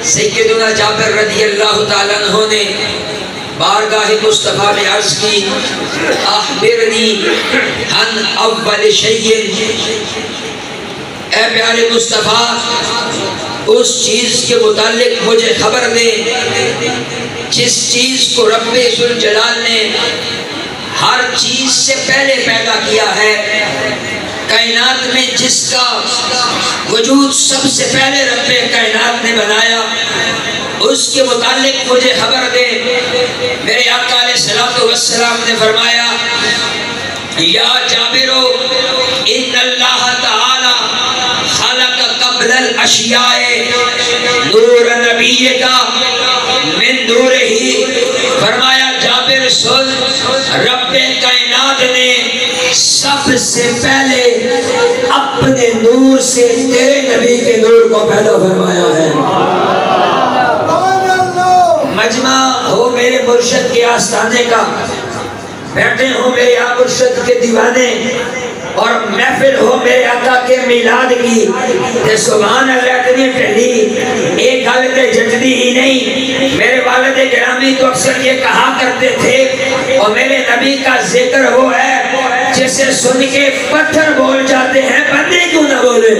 سیدنا جابر رضی اللہ تعالیٰ عنہ نے بارگاہ مصطفیٰ میں عرض کی اخبرنی عن اول شیء، اے پیارے مصطفیٰ اس چیز کے متعلق مجھے خبر دے جس چیز کو رب ذوالجلال نے ہر چیز سے پہلے پیدا کیا ہے، کائنات میں جس کا وجود سب سے پہلے رب کائنات نے بنایا، اس کے متعلق مجھے خبر دے۔ میرے آقا علیہ الصلوۃ والسلام نے فرمایا یا جابرو ان اللہ تعالی خلق قبل الاشیاء نور نبی کا من نور ہی، فرمایا جابر سن، رب کائنات نے سب سے پہلے اپنے نور سے تیرے نبی کے نور کو پیدا فرمایا ہے۔ مجمع ہو میرے مرشد کے آستانے کا، بیٹھے ہو میرے آقا مرشد کے دیوانے، اور محفل ہو میرے آقا کے میلاد کی، تے سبحان اللہ اتنی ٹھنڈی ایک حالت ججدی ہی نہیں۔ میرے والد گرامی تو اکثر یہ کہا کرتے تھے اور میرے نبی کا ذکر وہ ہے جسے سن کے پتھر بول جاتے ہیں، بندے کیوں نہ بولے؟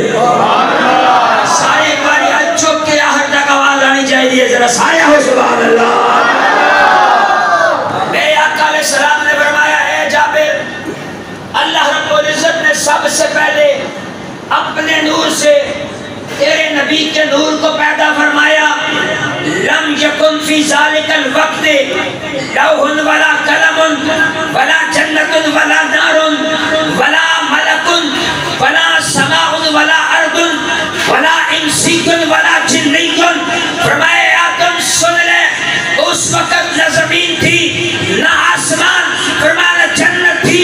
سارے ایک باری ہاتھ چوک کے آہر تک آواز آنی چاہیے، ذرا سایہ ہو سبحان اللہ۔ میرے آقا علیہ السلام نے فرمایا ہے جابر، اللہ رب العزت نے سب سے پہلے اپنے نور سے تیرے نبی کے نور کو پیدا فرمایا۔ لم یکن فی ذالک الوقت لوح ولا قلم ولا جنت ولا نار ولا ملک ولا سماء ولا ارض ولا انسی ولا جنی، فرمایا آدم سن لے اس وقت نہ زمین تھی نہ آسمان، فرمایا نہ جنت تھی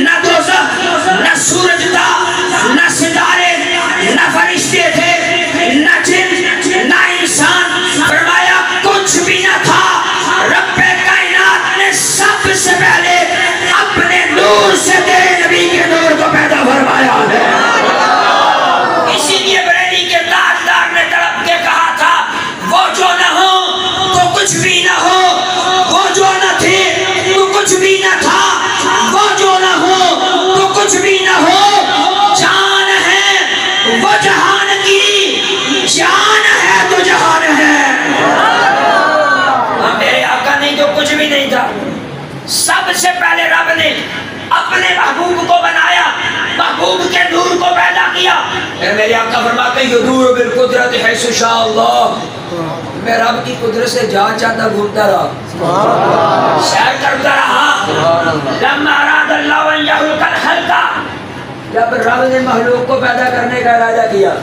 نہ دوزخ، نہ سورج تھا نہ ستارے، نہ فرشتے تھے نہ جن نہ انسان، فرمایا کچھ بھی نہ تھا۔ رب کائنات نے سب سے پہلے اپنے نور سے تیرے نبی کے نور کو پیدا فرمایا ہے۔ اسی لیے بریلی کے تاجدار نے تڑپ کے کہا تھا وہ جو نہ ہو تو کچھ بھی نہ ہو، وہ جو نہ تھے تو کچھ بھی نہ تھا، وہ جو نہ ہو تو کچھ بھی نہ ہو، جان ہے وہ جہان کی، جان ہے تو جہان ہے۔ میرے آقا نہیں تو کچھ بھی نہیں تھا، سب سے پہلے رب نے اپنے محبوب کو بنایا، محبوب کے نور کو پیدا کیا۔ میرے آقا فرماتے ہیں یدور بالقدرت حیث شاء اللہ، میں رب کی قدرت سے جہاں چاہتا گھومتا رہا، سیر کرتا رہا۔ لما اراد اللہ ان یخلق الخلق، جب رب نے مخلوق کو پیدا کرنے کا ارادہ کیا،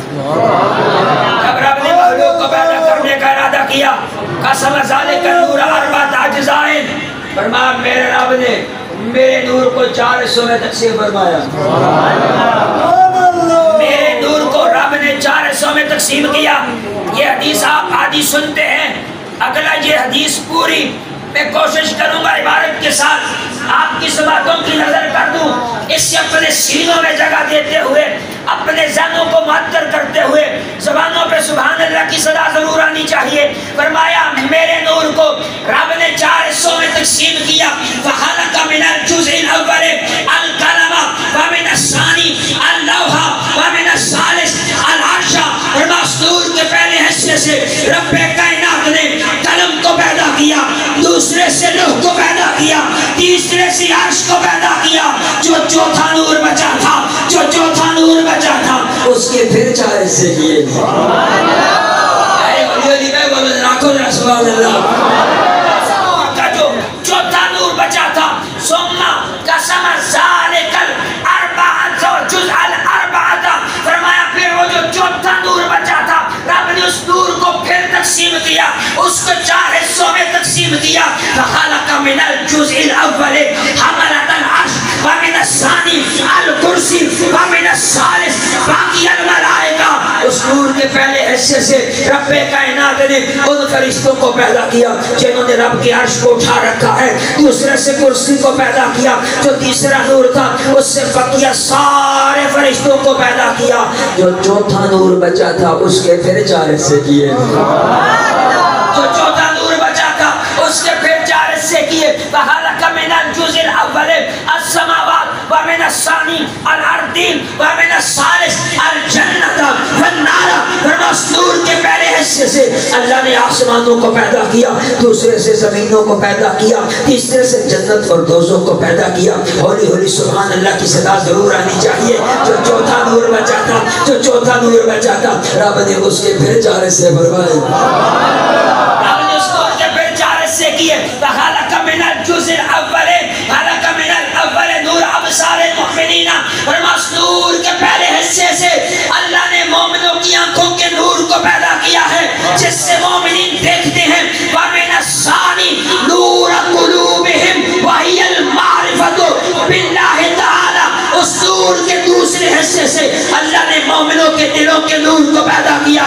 جب رب نے مخلوق کو پیدا کرنے کا ارادہ کیا، قسم ذالک النور اربعۃ اجزاء، فرمایا میرے رب نے میرے نور کو 4 حصوں میں تقسیم فرمایا۔ میرے نور کو رب نے 4 حصوں میں تقسیم کیا۔ یہ حدیث آپ آدھی سنتے ہیں، اگلا یہ حدیث پوری میں کوشش کروں گا عبارت کے ساتھ آپ کی باتوں کی نظر کر دوں، اس سے اپنے سینوں میں جگہ دیتے ہوئے، اپنے ذہنوں کو معطر کرتے ہوئے، زبانوں پہ سبحان اللہ کی صدا ضرور آنی چاہیے۔ فرمایا میرے نور کو رب نے 4 حصوں میں تقسیم کیا۔ فخلق من الجزء الاول القلم ومن الثانی اللوح ومن الثالث العرش، نور کے پہلے حصے سے رب کائنات نے قلم کو پیدا کیا، دوسرے سے لوح کو پیدا کیا، تیسرے سے عرش کو پیدا کیا۔ جو چوتھا نور بچا تھا، جو چوتھا نور بچا تھا اس کے پھر 4 حصے کیے۔ سبحان اللہ۔ کا جو چوتھا نور بچا تھا، ثم قسم ذالک الاربعۃ جزء الاربعۃ، فرمایا پھر وہ جو چوتھا نور بچا تھا رب نے اس نور کو پھر تقسیم کیا، اس کو 4 حصوں میں تقسیم کیا۔ فخلق من الجزء الاول حملۃ العرش ومن الثانی الکرسی ومن الثالث باقی الملائکہ. اس نور کے پہلے حصے سے رب کائنات نے ان فرشتوں کو پیدا کیا جنہوں نے رب کے عرش کو اٹھا رکھا ہے. دوسرے سے کرسی کو پیدا کیا جو تیسرا نور تھا. اس سے بقیہ سارے فرشتوں کو پیدا کیا. جو چوتھا نور بچا تھا اس کے پھر 4 حصے کیے. جو چوتھا نور بچا تھا اس کے پھر 4 حصے کیے. فَخَلَقَ مِنَ الْجُزْءِ الْأَوَّلِ السَّمَاوَاتِ وَمِنَ الثَّانِي الْأَرْضِينَ وَمِنَ الثَّالِثِ الْجَنَّةَ وَالنَّارَ. فرمایا اس نور کے پہلے حصے سے اللہ نے آسمانوں کو پیدا کیا, دوسرے سے زمینوں کو پیدا کیا, تیسرے سے جنت اور دوزخ کو پیدا کیا. ہولی ہولی سبحان اللہ کی صدا ضرور آنی چاہیے. جو چوتھا نور بچا تھا, جو چوتھا نور بچا تھا, رب نے اس کے پھر 4 حصے فرمائے. رب نے اس نور کے پھر 4 حصے کیے. فَخَلَقَ مِنَ الْجُزْءِ الْأَوَّلِ خَلَقَ مِنَ الْأَوَّلِ نُورَ أَبْصَارِ الْمُؤْمِنِينَ. فرمایا اس نور کے پہلے حصے سے اللہ نے مومنوں کی آنکھوں کے نور کو پیدا کیا ہے جس سے مومنین دیکھتے ہیں. وَمِنَ الثَّانِي نُورَ قُلُوبِهِمْ وَهِيَ الْمَعْرِفَةُ بِاللَّهِ تَعَالَى. اس نور کے دوسرے حصے سے اللہ نے مومنوں کے دلوں کے نور کو پیدا کیا